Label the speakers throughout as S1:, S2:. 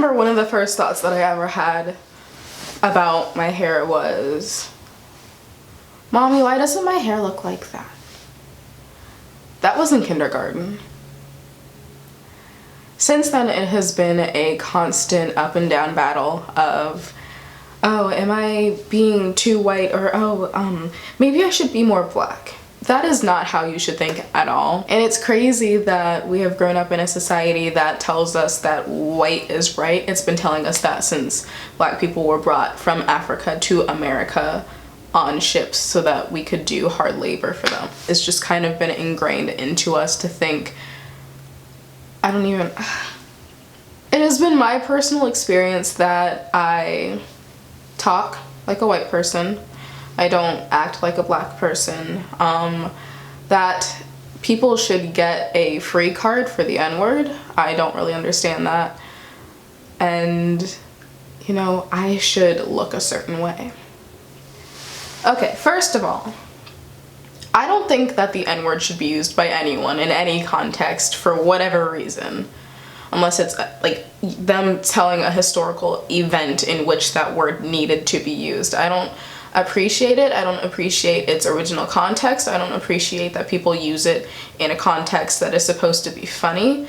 S1: remember one of the first thoughts that I ever had about my hair was, Mommy, why doesn't my hair look like that? That was in kindergarten. Since then, it has been a constant up and down battle of, oh, am I being too white? Or, maybe I should be more black. That is not how you should think at all. And it's crazy that we have grown up in a society that tells us that white is right. It's been telling us that since black people were brought from Africa to America on ships so that we could do hard labor for them. It's just kind of been ingrained into us to think, it has been my personal experience that I talk like a white person. I don't act like a black person. That people should get a free card for the N-word. I don't really understand that. And, I should look a certain way. Okay, first of all, I don't think that the N-word should be used by anyone in any context for whatever reason. Unless it's like them telling a historical event in which that word needed to be used. I don't appreciate it. I don't appreciate its original context. I don't appreciate that people use it in a context that is supposed to be funny.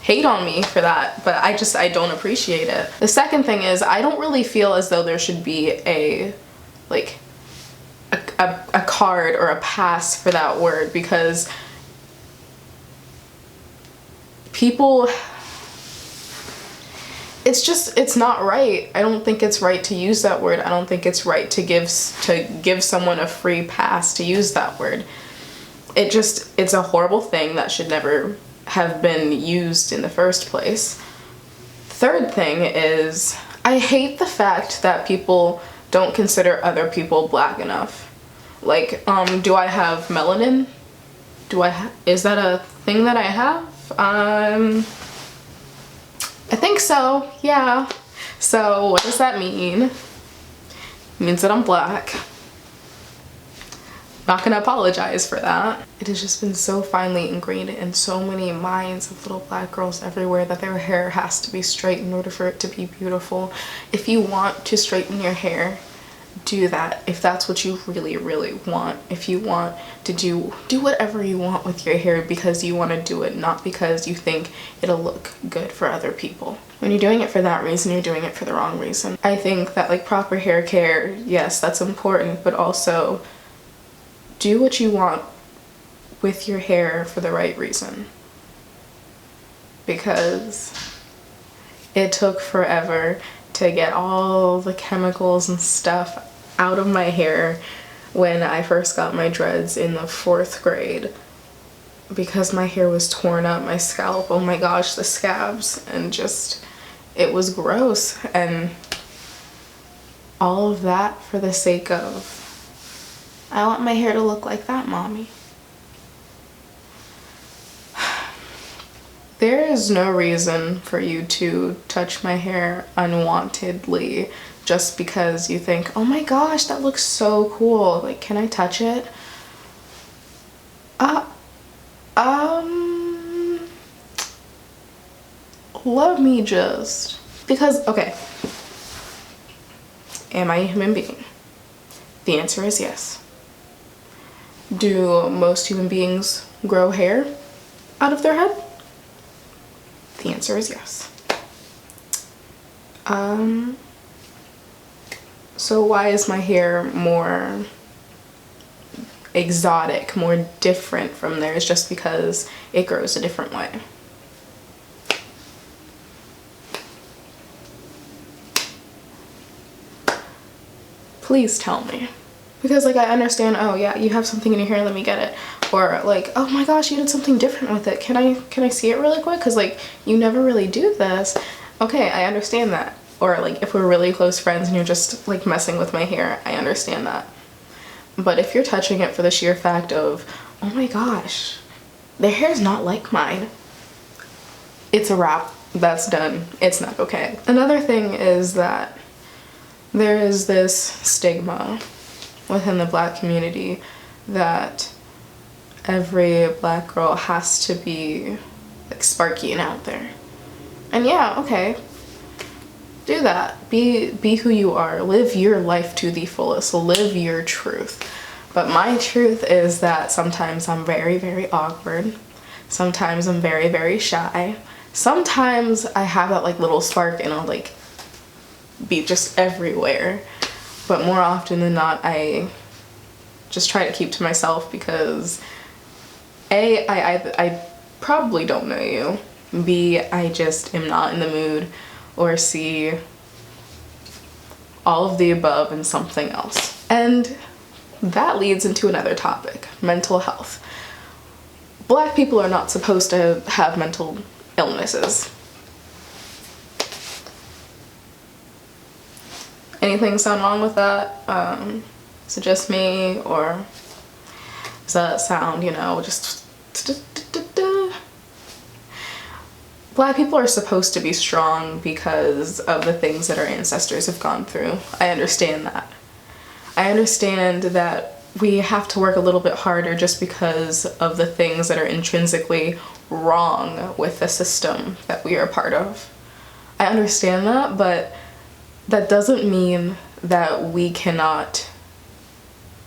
S1: Hate on me for that, but I don't appreciate it. The second thing is, I don't really feel as though there should be a card or a pass for that word, because people, it's not right. I don't think it's right to use that word. I don't think it's right to give someone a free pass to use that word. It's a horrible thing that should never have been used in the first place. Third thing is, I hate the fact that people don't consider other people black enough. Like, do I have melanin? Is that a thing that I have? I think so, yeah. So what does that mean? It means that I'm black. Not gonna apologize for that. It has just been so finely ingrained in so many minds of little black girls everywhere that their hair has to be straight in order for it to be beautiful. If you want to straighten your hair, do that. If that's what you really, really want. If you want to do whatever you want with your hair because you want to do it, not because you think it'll look good for other people. When you're doing it for that reason, you're doing it for the wrong reason. I think that proper hair care, yes, that's important, but also do what you want with your hair for the right reason. Because it took forever to get all the chemicals and stuff out of my hair when I first got my dreads in the 4th grade, because my hair was torn up, my scalp, oh my gosh, the scabs, and it was gross. And all of that for the sake of, I want my hair to look like that, Mommy. There is no reason for you to touch my hair unwantedly just because you think, oh my gosh, that looks so cool. Like, can I touch it? Love me just. Because, okay. Am I a human being? The answer is yes. Do most human beings grow hair out of their head? The answer is yes. So why is my hair more exotic, more different from theirs? Just because it grows a different way. Please tell me. Because I understand, oh yeah, you have something in your hair, let me get it. Or oh my gosh, you did something different with it. Can I see it really quick? Because you never really do this. Okay, I understand that. Or if we're really close friends and you're just messing with my hair, I understand that. But if you're touching it for the sheer fact of, oh my gosh, their hair's not like mine, it's a wrap. That's done. It's not okay. Another thing is that there is this stigma within the black community that every black girl has to be like sparky and out there. And yeah, okay, do that. Be who you are. Live your life to the fullest. Live your truth. But my truth is that sometimes I'm very, very awkward. Sometimes I'm very, very shy. Sometimes I have that like little spark and I'll like be just everywhere. But more often than not, I just try to keep to myself because A, I probably don't know you. B, I just am not in the mood. Or C, all of the above and something else. And that leads into another topic, mental health. Black people are not supposed to have mental illnesses. Anything sound wrong with that? Is it just me, or does that sound, you know, just... Black people are supposed to be strong because of the things that our ancestors have gone through. I understand that. I understand that we have to work a little bit harder just because of the things that are intrinsically wrong with the system that we are a part of. I understand that, but that doesn't mean that we cannot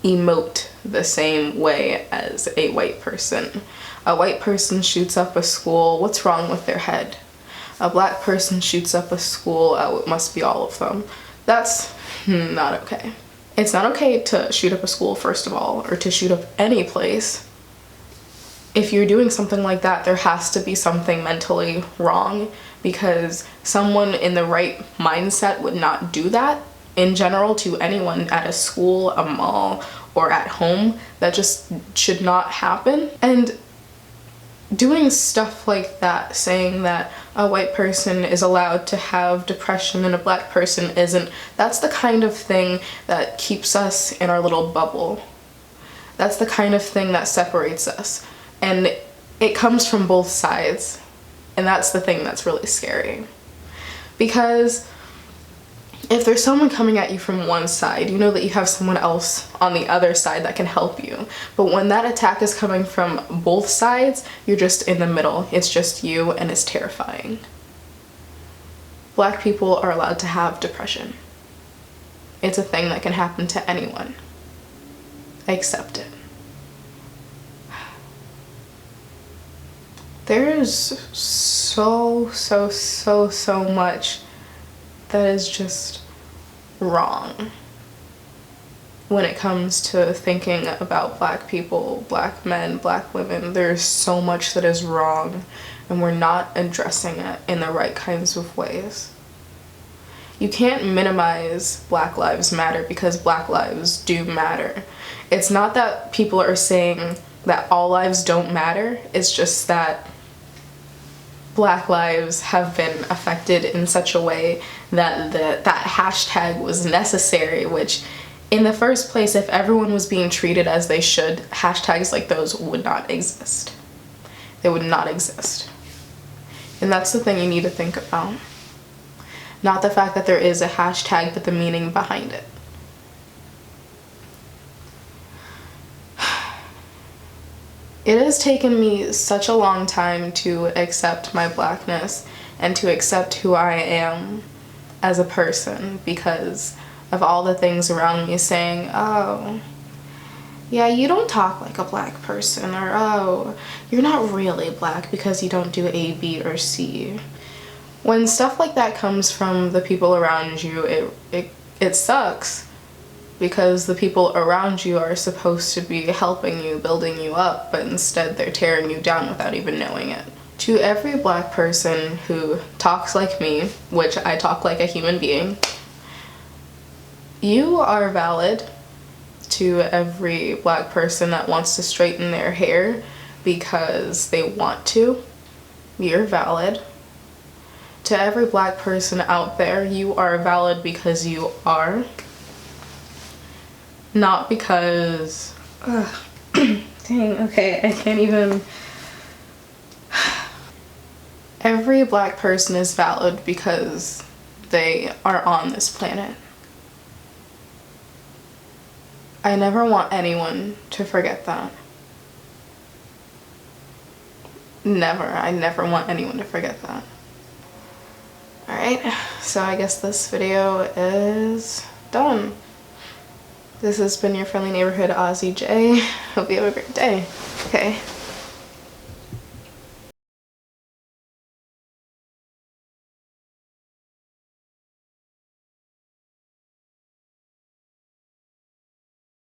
S1: emote the same way as a white person. A white person shoots up a school, what's wrong with their head? A black person shoots up a school, oh, it must be all of them. That's not okay. It's not okay to shoot up a school, first of all, or to shoot up any place. If you're doing something like that, there has to be something mentally wrong, because someone in the right mindset would not do that in general to anyone at a school, a mall, or at home. That just should not happen. And doing stuff like that, saying that a white person is allowed to have depression and a black person isn't, that's the kind of thing that keeps us in our little bubble. That's the kind of thing that separates us. And it comes from both sides. And that's the thing that's really scary. Because if there's someone coming at you from one side, you know that you have someone else on the other side that can help you. But when that attack is coming from both sides, you're just in the middle. It's just you, and it's terrifying. Black people are allowed to have depression. It's a thing that can happen to anyone. Accept it. There is so much that is just wrong when it comes to thinking about black people, black men, black women. There's so much that is wrong, and we're not addressing it in the right kinds of ways. You can't minimize Black Lives Matter because Black lives do matter. It's not that people are saying that all lives don't matter, it's just that Black lives have been affected in such a way that that hashtag was necessary, which in the first place, if everyone was being treated as they should, hashtags like those would not exist. They would not exist. And that's the thing you need to think about. Not the fact that there is a hashtag, but the meaning behind it. It has taken me such a long time to accept my blackness and to accept who I am as a person because of all the things around me saying, oh, yeah, you don't talk like a black person, or oh, you're not really black because you don't do A, B, or C. When stuff like that comes from the people around you, it sucks. Because the people around you are supposed to be helping you, building you up, but instead they're tearing you down without even knowing it. To every black person who talks like me, which I talk like a human being, you are valid. To every black person that wants to straighten their hair because they want to, you're valid. To every black person out there, you are valid because you are. Not because, dang, okay, I can't even. Every black person is valid because they are on this planet. I never want anyone to forget that. Never. I never want anyone to forget that. Alright, so I guess this video is done. This has been your friendly neighborhood Aussie J. Hope you have a great day. Okay.